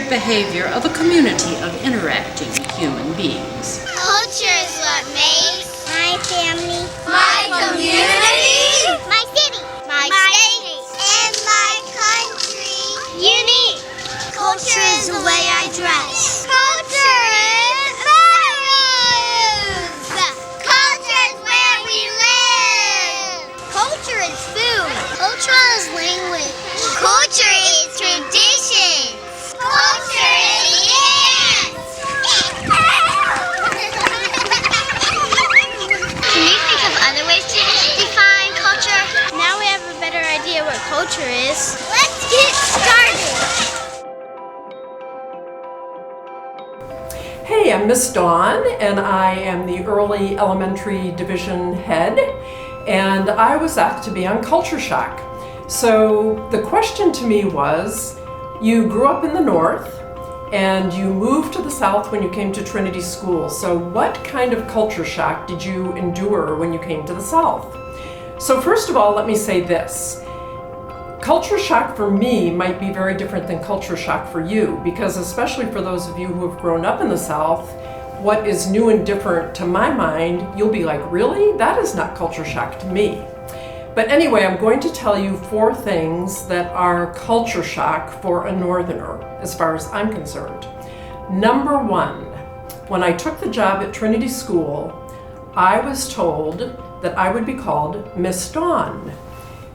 shared behavior of a community of interacting human beings. Culture is what makes my family, my community, my city, my state, and my country unique. Culture is the way I dress. Culture is values. Culture is where we live. Culture is food. Culture is language. Culture is tradition. Culture is dance. Can you think of other ways to define culture? Now we have a better idea what culture is. Let's get started. Hey, I'm Miss Dawn, and I am the Early Elementary Division head, and I was asked to be on Culture Shock. So the question to me was, you grew up in the North, and you moved to the South when you came to Trinity School. So what kind of culture shock did you endure when you came to the South? So first of all, let me say this. Culture shock for me might be very different than culture shock for you, because especially for those of you who have grown up in the South, what is new and different to my mind, you'll be like, really? That is not culture shock to me. But anyway, I'm going to tell you 4 things that are culture shock for a Northerner, as far as I'm concerned. Number 1, when I took the job at Trinity School, I was told that I would be called Miss Dawn.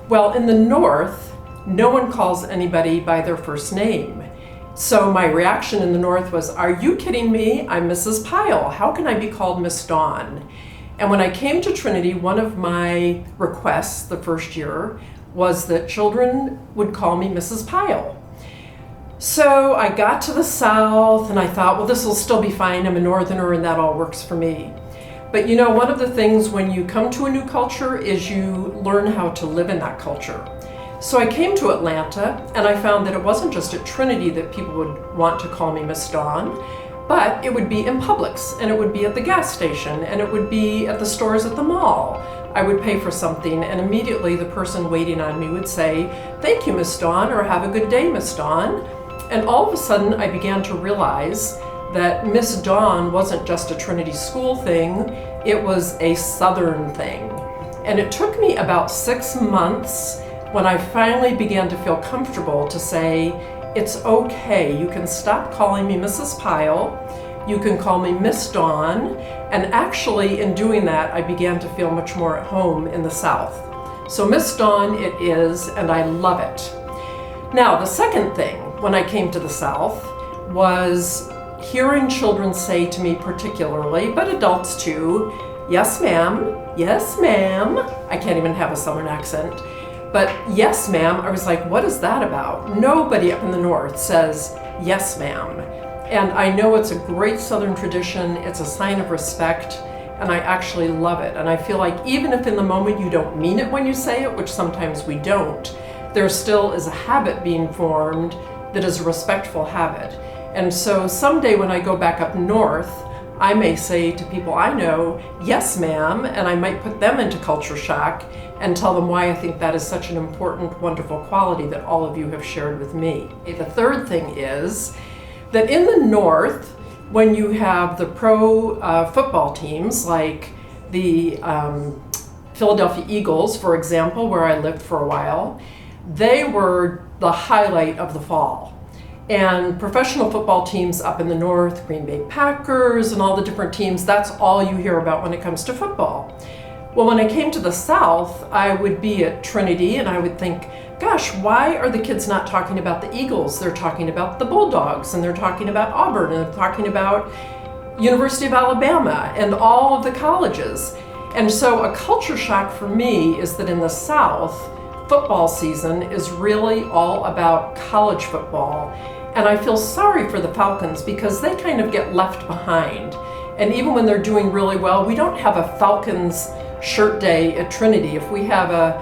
Well, in the North, no one calls anybody by their first name. So my reaction in the North was, are you kidding me? I'm Mrs. Pyle. How can I be called Miss Dawn? And when I came to Trinity, one of my requests the first year was that children would call me Mrs. Pyle. So I got to the South and I thought, well, this will still be fine. I'm a Northerner and that all works for me. But you know, one of the things when you come to a new culture is you learn how to live in that culture. So I came to Atlanta and I found that it wasn't just at Trinity that people would want to call me Miss Dawn, but it would be in Publix, and it would be at the gas station, and it would be at the stores at the mall. I would pay for something and immediately the person waiting on me would say, thank you, Miss Dawn, or have a good day, Miss Dawn. And all of a sudden I began to realize that Miss Dawn wasn't just a Trinity School thing, it was a Southern thing. And it took me about 6 months when I finally began to feel comfortable to say, it's okay, you can stop calling me Mrs. Pyle, you can call me Miss Dawn, and actually in doing that, I began to feel much more at home in the South. So Miss Dawn it is, and I love it. Now, the second thing when I came to the South was hearing children say to me particularly, but adults too, yes ma'am, yes ma'am. I can't even have a Southern accent. But yes ma'am, I was like, what is that about? Nobody up in the North says yes ma'am. And I know it's a great Southern tradition, it's a sign of respect, and I actually love it. And I feel like even if in the moment you don't mean it when you say it, which sometimes we don't, there still is a habit being formed that is a respectful habit. And so someday when I go back up north, I may say to people I know, yes ma'am, and I might put them into culture shock and tell them why I think that is such an important, wonderful quality that all of you have shared with me. The third thing is that in the North, when you have the pro football teams, like the Philadelphia Eagles, for example, where I lived for a while, they were the highlight of the fall. And professional football teams up in the North, Green Bay Packers and all the different teams, that's all you hear about when it comes to football. Well, when I came to the South, I would be at Trinity and I would think, gosh, why are the kids not talking about the Eagles? They're talking about the Bulldogs, and they're talking about Auburn, and they're talking about University of Alabama and all of the colleges. And so a culture shock for me is that in the South, football season is really all about college football. And I feel sorry for the Falcons because they kind of get left behind. And even when they're doing really well, we don't have a Falcons shirt day at Trinity. If we have a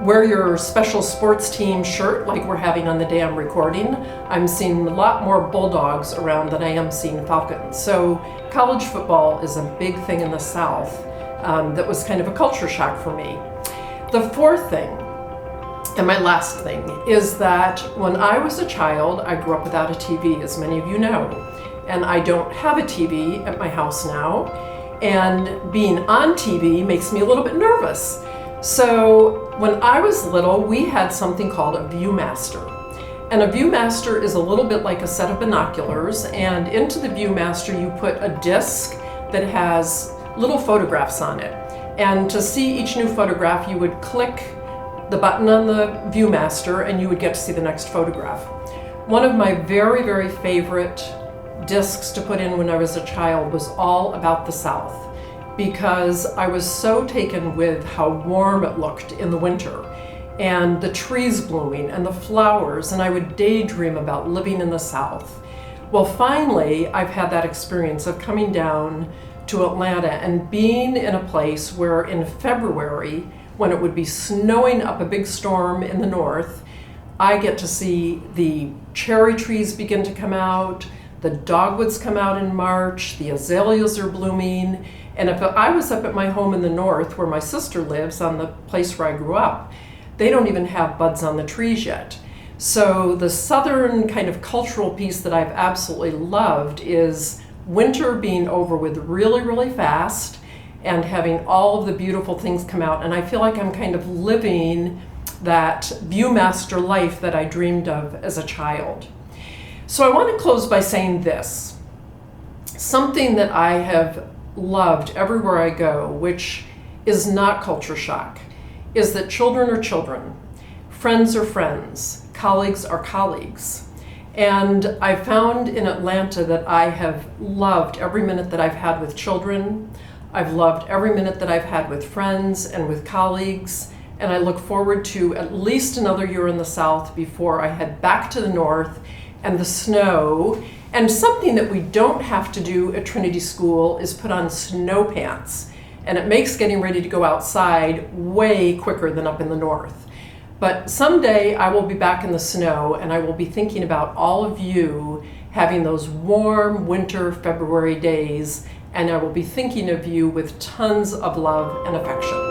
wear your special sports team shirt like we're having on the day I'm recording, I'm seeing a lot more Bulldogs around than I am seeing Falcons. So college football is a big thing in the South that was kind of a culture shock for me. The fourth thing And my last thing is that when I was a child, I grew up without a TV, as many of you know. And I don't have a TV at my house now. And being on TV makes me a little bit nervous. So when I was little, we had something called a Viewmaster. And a Viewmaster is a little bit like a set of binoculars. And into the Viewmaster, you put a disc that has little photographs on it. And to see each new photograph, you would click the button on the Viewmaster and you would get to see the next photograph. One of my very, very favorite discs to put in when I was a child was all about the South, because I was so taken with how warm it looked in the winter and the trees blooming and the flowers, and I would daydream about living in the South. Well, finally, I've had that experience of coming down to Atlanta and being in a place where in February, when it would be snowing up a big storm in the north, I get to see the cherry trees begin to come out, the dogwoods come out in March, the azaleas are blooming, and if I was up at my home in the north where my sister lives, on the place where I grew up, they don't even have buds on the trees yet. So the southern kind of cultural piece that I've absolutely loved is winter being over with really, really fast and having all of the beautiful things come out. And I feel like I'm kind of living that Viewmaster life that I dreamed of as a child. So I want to close by saying this. Something that I have loved everywhere I go, which is not culture shock, is that children are children, friends are friends, colleagues are colleagues. And I found in Atlanta that I have loved every minute that I've had with children. I've loved every minute that I've had with friends and with colleagues, and I look forward to at least another year in the South before I head back to the North and the snow. And something that we don't have to do at Trinity School is put on snow pants, and it makes getting ready to go outside way quicker than up in the North. But someday I will be back in the snow, and I will be thinking about all of you having those warm winter February days, and I will be thinking of you with tons of love and affection.